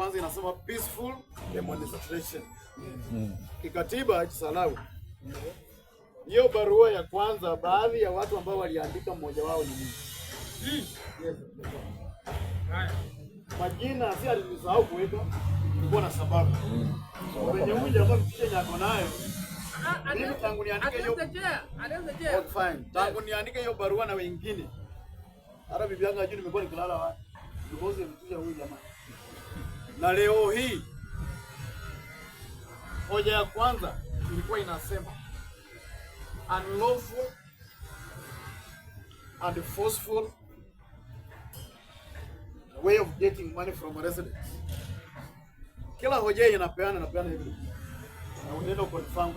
kwanza inasema peaceful demonstration. Kikatiba Kisalawi. Hiyo barua ya kwanza, baadhi ya watu ambao waliandika, mmoja wao ni mimi. Yes. Majina si alisahau kuweka kwa na sababu. Kwenye huyu jamaa mpishe yako nayo. Mimi tangu niandike hiyo. Fine. Tangu niandike hiyo barua na wengine. Hata bibi yangu ajui nimekuwa nikilala wapi. Because mpishe huyu jamaa. Na leo hii hoja ya kwanza ilikuwa inasema unlawful and forceful way of getting money from a resident. Kila hoja inapeana hivi. Na unaenda confirm.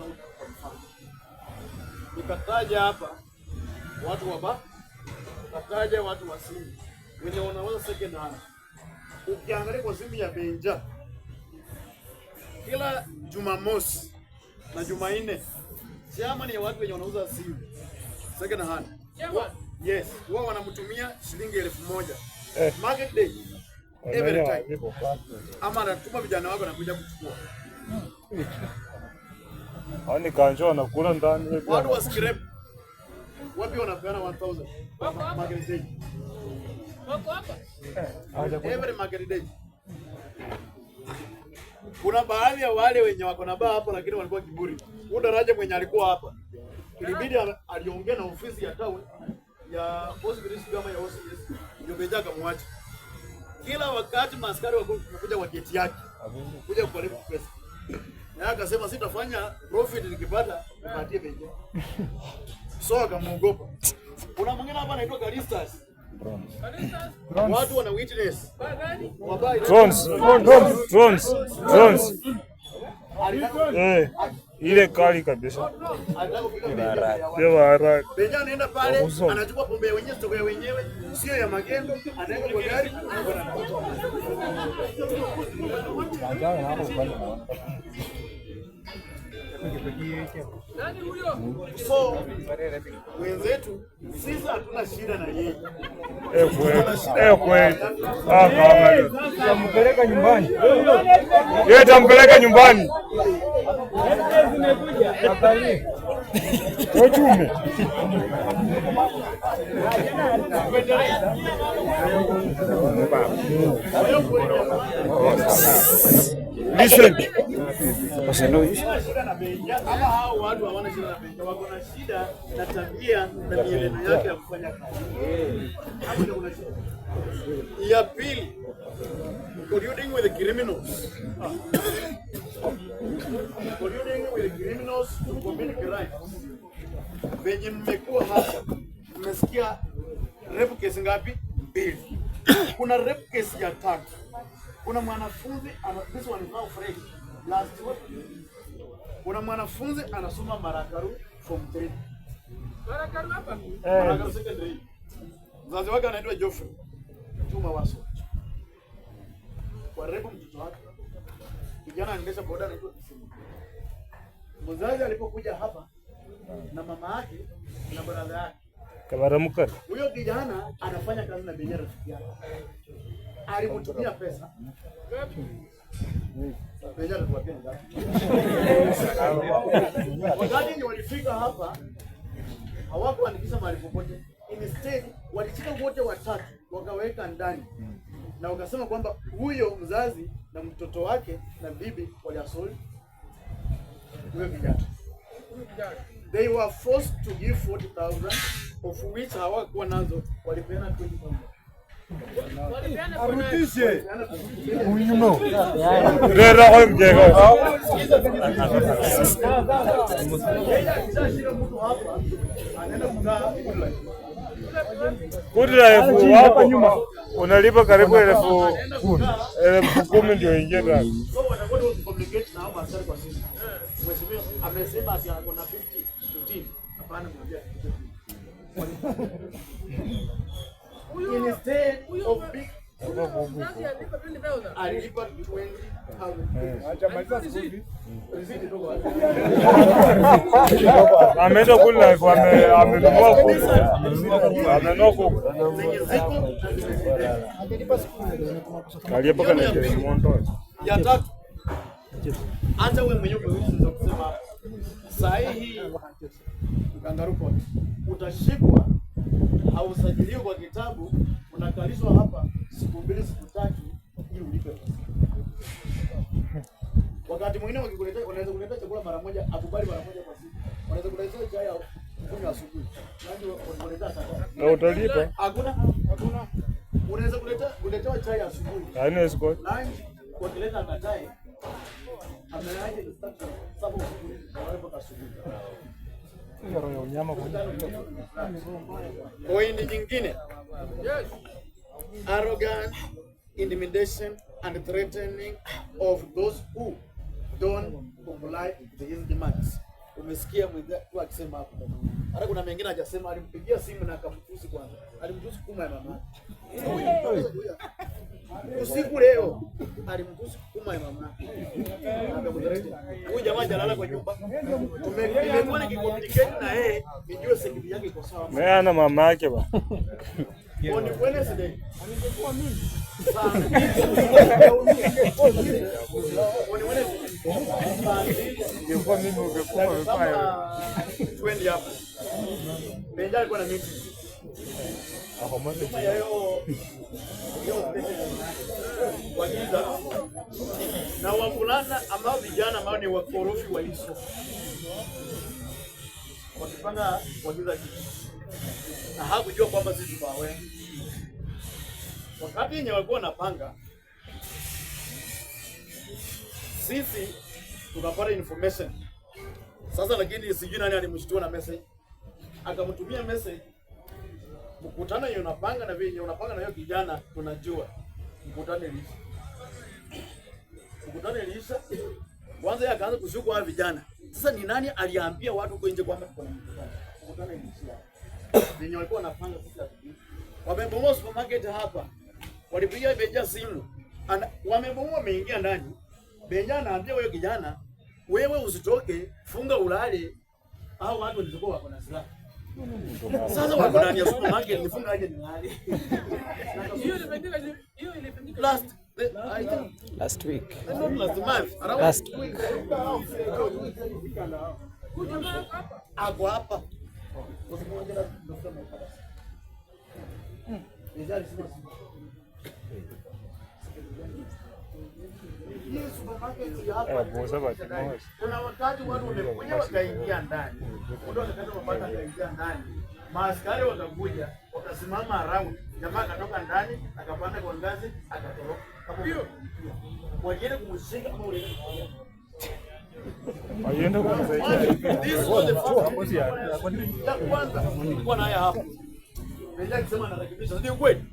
Nikataja hapa watu waba, nikataja watu wa simu wenye wanauza second hand. Ukiangalia kwa simu ya Benja, kila Jumamosi na Jumanne chama ni watu wenye wanauza simu second hand. Yes, wao wanamtumia shilingi 1000. Market day every time. Ama anatuma vijana wako nakuja kuchukua. Ani kanjo anakula ndani. Watu wa scrap wapi wanapeana 1000 market day. Wako hapa. Every market day. Kuna baadhi ya wale wenye wako na baa hapo lakini walikuwa kiburi. Huyo daraja mwenye alikuwa hapa, ilibidi aliongea na ofisi ya town ya hospitali kama ya OCS ndio Benja akamwacha. Kila wakati maaskari wanakuja kwa geti yake kuja kulipa pesa, na akasema sitafanya profit nikipata nipatie Benja. So akamuogopa. Kuna mwingine hapa anaitwa Kalistas. Watu wana witness. Drones. Ile kali kabisa. Benja anaenda pale, anachukua pombe wenyewe, stoka wenyewe, sio ya magendo, anaenda kwa gari. So, wenzetu sisi hatuna shida na yeye. Kweli. Kama tampeleka nyumbani. Yeye tampeleka nyumbani. Wachume. Listen. Ama hao watu hawana shida na Benja, wako na shida na tabia na mienendo yake ya kufanya kazi. Hapo ndio kuna shida. Ya pili, colluding with the criminals. Colluding with the criminals to commit crimes. Benja, mmekuwa hapa, mmesikia rape case ngapi? 2. Kuna rape case ya 3. Kuna mwanafunzi this one is now fresh. Last week kuna mwanafunzi anasoma Marakaru form 3. Marakaru hapa? Marakaru secondary. Mzazi wake anaitwa Geoffrey Juma Waso. Kwa repo mtoto wake. Kijana anaendesha boda anaitwa Kisimu. Mzazi alipokuja hapa na mama yake na brother yake. Kabaramuka. Huyo kijana anafanya kazi na Benja rafiki yake. Alimtumia pesa. Benja alikuwa wakati walifika hapa hawakuandikisha mahali popote. Instead walichika wote watatu wakaweka ndani na wakasema kwamba huyo mzazi na mtoto wake na bibi waliasoli huyo kijana. They were forced to give 40,000 of which hawakuwa nazo, walipeana 20,000. Arudishe. Unyumo. Rera kwa mjego. Kudra elfu hapo nyuma unalipa karibu 10,000 ndio ingia ndani. So watakuwa communicate na hao askari kwa sisi. Mheshimiwa amesema ati ako na 15. Hapana mwambie. Instead of Alipa 20,000. Acha maliza school fees. Riziki toka wapi? Ameenda kula hivyo amenunua kuku. Amenunua kuku. Zenye ziko Alipo kana mondo. ya tatu. Hata wewe mwenyewe unaweza kusema sahihi Kangaroo Court. Utashikwa au usajiliwe kwa kitabu, unakalishwa hapa siku 2 siku 3 ili ulipe pesa. Wakati mwingine wakikuletea, wanaweza kuletea chakula mara moja, akubali mara moja kwa siku. Wanaweza kuletea chai au kunywa asubuhi. Ndio wanakuletea chakula. Na utalipa? Hakuna. Unaweza kuletea chai asubuhi. Haina escort. Lunch wakileta katae. Ameaje instruction sababu wanaweka asubuhi. Point nyingine. Arrogance, intimidation and threatening of those who don't comply with his demands. Umesikia mwenzetu akisema hapo. Hata kuna mengine hajasema, alimpigia simu na akamtusi kwanza. Alimtusi kuma ya mama. Usiku leo alimtusi kuma ya mama. Huyu jamaa jalala kwa nyumba. Nimekuwa nikicommunicate na yeye, nijue security yake iko sawa. Mimi ana mama yake ba. On Wednesday. Angekuwa mimi. Ingekuwa mimi ungekuwa umefanya. Twende hapo. Benja alikuwa na meeting. Hapo mmoja. Wagiza na wavulana ambao vijana ambao ni wakorofi wa hizo. Wakipanga wagiza kitu. Na hakujua kwamba sisi bawe. Wakati yenye walikuwa wanapanga, sisi tukapata information. Sasa lakini sijui nani alimshtua na message. Akamtumia message. Mkutano yeye unapanga na vile unapanga na hiyo kijana tunajua. Mkutano ilisha. Kwanza yeye akaanza kushuku wa vijana. Sasa ni nani aliambia watu huko nje kwamba kuna mkutano ilisha? Ndio walikuwa wanapanga sasa. Wamebomoa supermarket hapa. Walipigia Benja simu. Wamebomoa wameingia ndani. Benja anaambia huyo kijana, wewe usitoke, funga ulale. Hao watu walikuwa wako na silaha. Sasa wako ndani ya supermarket, nifunga aje nilale. Last week. Not last month. Last week. Ako hapa. Kuna wakati watu wamekuja wakaingia ndani. Watu wakati wapata kaingia ndani. Maaskari wakakuja, wakasimama around. Jamaa akatoka ndani, akapanda kwa ngazi, akatoroka. Hiyo. Wajeni kumshika kama ule. Ayenda kumsaidia. This was the first ya kwanza tulikuwa naye hapo. Benja akisema anarekebisha, ndio kweli.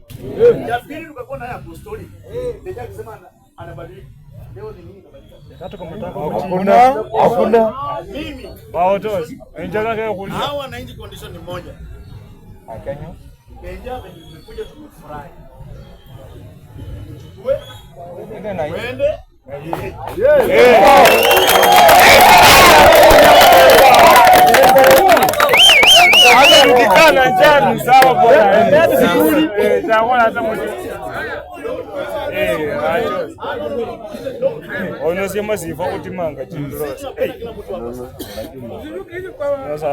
Ya pili tukakuwa naye apostoli. Benja akisema anabadilika. Leo ni nini inabadilika? Tatu kama mtaka. Hakuna. Mimi Wao tosi. Enjaka kwa kulia. hawa na inji condition ni moja. Akanyo. Benja amekuja tumefurahi. Wende. Hata nikikana njani sawa bwana. Takuwa hata mmoja. Acho. Unasema sifa kutimanga chindro. Sasa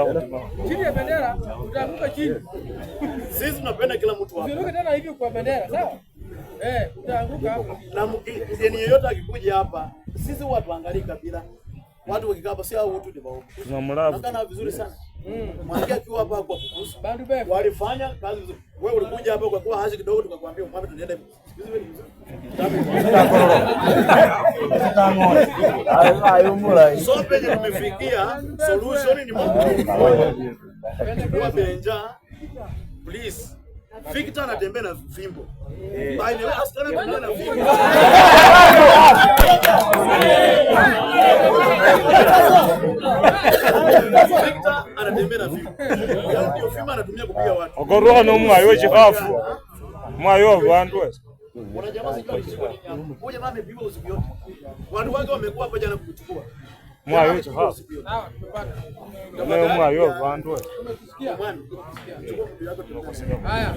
kutimanga. Chini ya bendera utaanguka chini. Sisi tunapenda kila mtu hapa. Usiruke tena hivi kwa bendera, sawa? Utaanguka hapo. Na mgeni yeyote akikuja hapa, sisi watu angalia kabila. Watu wakikaa hapa si hao wote ndio wao. Tunamlabu. Nakana vizuri sana. Mwangia akiwa hapa kwa kukusa. Bandu befu. Walifanya kazi vizuri. Wewe ulikuja hapa kwa kuwa hazi kidogo tukakwambia umame tunaenda hivi. Hizi wewe ni vizuri. So penye tumefikia solution ni Mungu. Kwa Benja, please. Victor anatembea na fimbo. By the way, askana anatembea na fimbo. Victor anatembea na fimbo. Ndio fimbo anatumia kupiga watu. Ogoroha no mwayo chikafu. Mwayo bantu wese. Wanajamaa sijui alishikwa nini hapo. Huyo jamaa amepigwa usiku yote. Watu wake wamekuwa hapa jana kuchukua. Mwayo hicho hapa. Sawa, tumepata. Leo mwayo vandu. Tumesikia. Mwana. Haya.